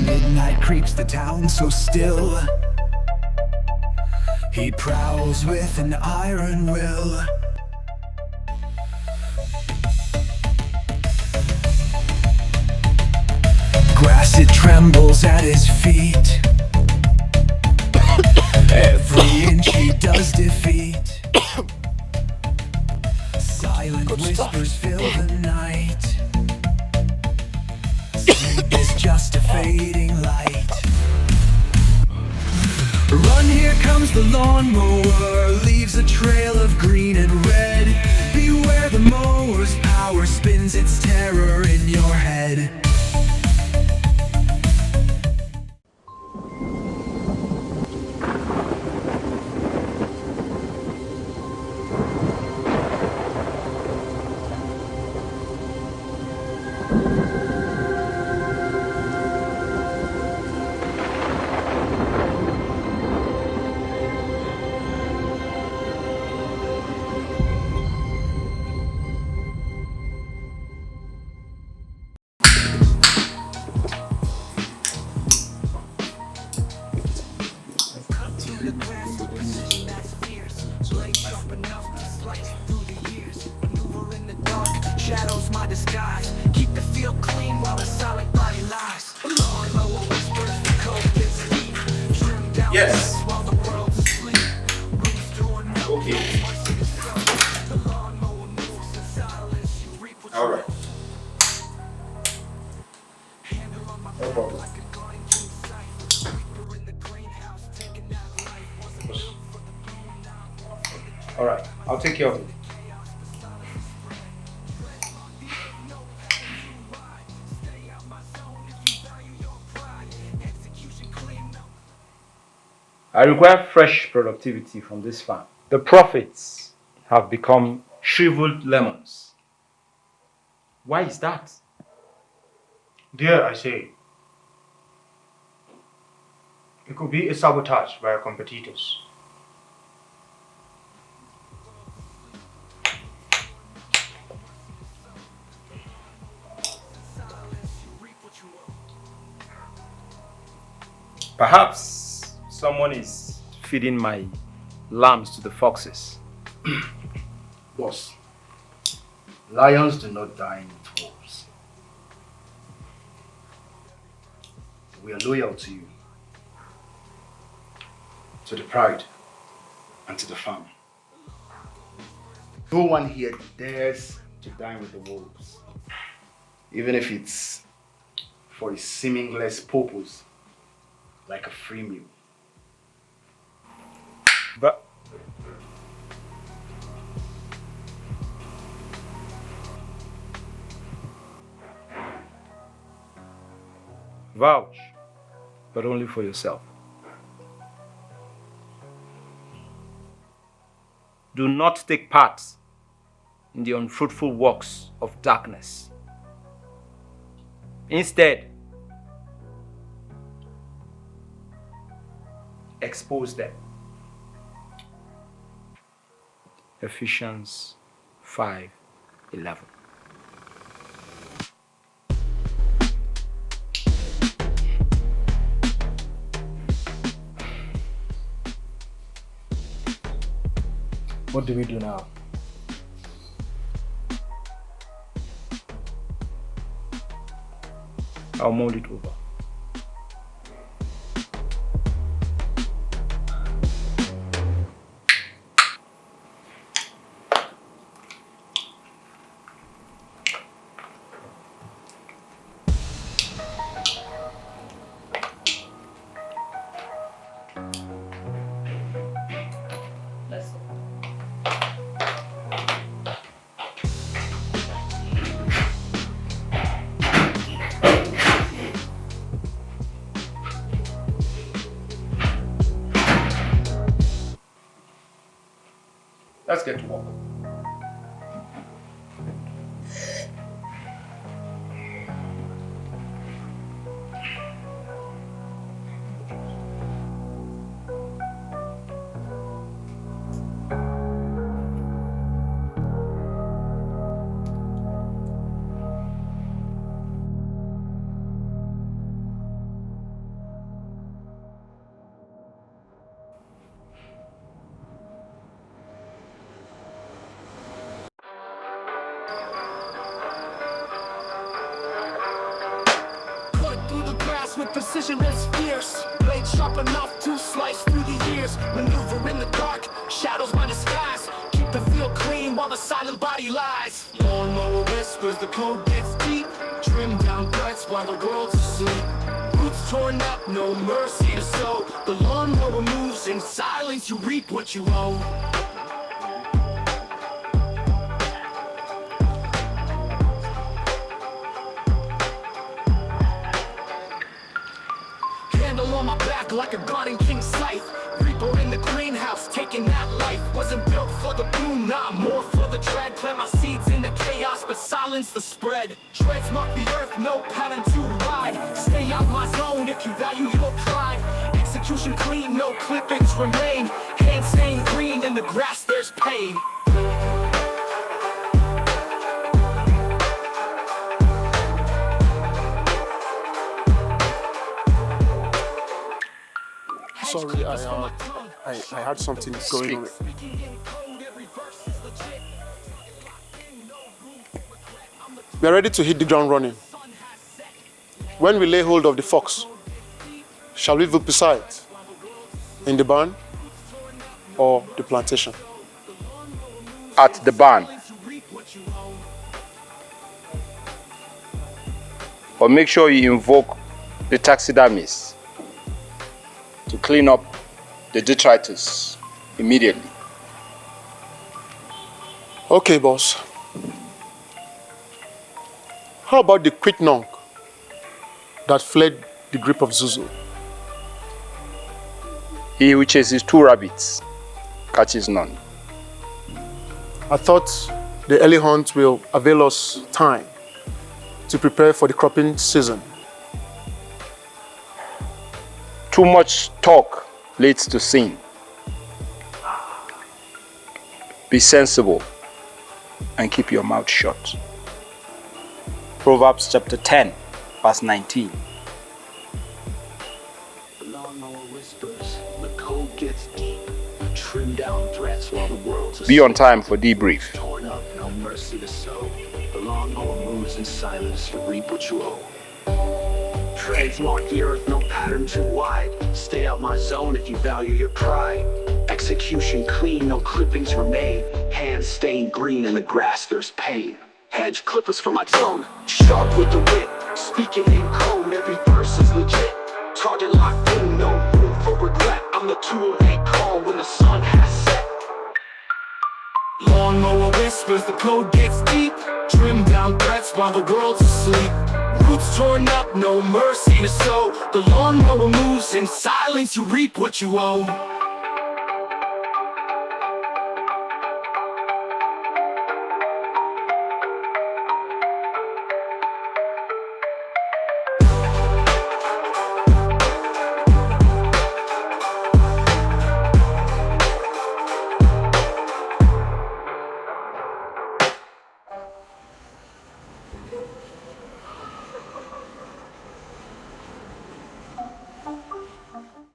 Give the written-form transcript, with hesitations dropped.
Midnight creeps the town so still. He prowls with an iron will. Grass, it trembles at his feet. Every inch he does defeat. Silent whispers fill the night. Sleep is just a fading light. Run, here comes the lawnmower, leaves a trail of green and red. Beware the mower's power spins its terror in your head. Shadows my disguise. Keep the field clean while the solid body lies. Lawnmower whispers the cold gets deep. Trim down while the world's asleep. Okay. The lawnmower moves in silence. You reap what all right. handle on my No problem. like a guarding king sight. Reaper in the greenhouse taking out life. Wasn't built for the boom, now I'm off for the All right. I'll take care of it. I require fresh productivity from this farm. The profits have become shriveled lemons. Why is that? Dare I say, it could be a sabotage by our competitors. Perhaps someone is feeding my lambs to the foxes. Boss, lions do not dine with wolves. We are loyal to you, to the pride, and to the farm. No one here dares to dine with the wolves, even if it's for a seamless purpose, like a free meal. But vouch, but only for yourself. Do not take part in the unfruitful works of darkness. Instead, expose them. Ephesians 5:11. What do we do now? I'll mull it over. Let's get to work. vision is fierce. Blade sharp enough to slice through the years. Maneuver in the dark, shadows by the skies. Keep the field clean while the silent body lies. Lawnmower whispers, the code gets deep. Trim down guts while the world's asleep. Roots torn up, no mercy to sow. The lawnmower moves in silence, you reap what you owe. Handle on my back like a garden king's scythe. Reaper in the greenhouse, taking that life. Wasn't built for the boom, nah, more for the tread. Plant my seeds in the chaos, but silence the spread. Treads mark the earth, no pattern too wide. Stay out my zone if you value your pride. Execution clean, no clippings remain. Hands stained green, in the grass there's pain. Sorry, I had something going on. We are ready to hit the ground running. When we lay hold of the fox, shall we beside in the barn or the plantation? At the barn. But make sure you invoke the taxidermist to clean up the detritus immediately. Okay, boss. How about the quick nong that fled the grip of Zuzu? He who chases two rabbits catches none. I thought the early hunt will avail us time to prepare for the cropping season. Too much talk leads to sin. Be sensible and keep your mouth shut. Proverbs chapter 10, verse 19. The lawnmower whispers, the code gets deep. Trim down threats while the world's asleep. Be on time for debrief. Torn up, no mercy to sow. The lawnmower moves in silence to reap what you owe. Treads mark the earth, no pattern too wide. Stay out my zone if you value your pride. Execution clean, no clippings remain. Hands stained green, in the grass there's pain. Hedge clippers for my tongue, sharp with the wit. Speaking in code, every verse is legit. Target locked in, no room for regret. I'm the tool they call when the sun has set. Lawnmower whispers, the code gets deep. Trim down threats while the world's asleep. Roots torn up, no mercy to sow. The lawnmower moves in silence, you reap what you owe.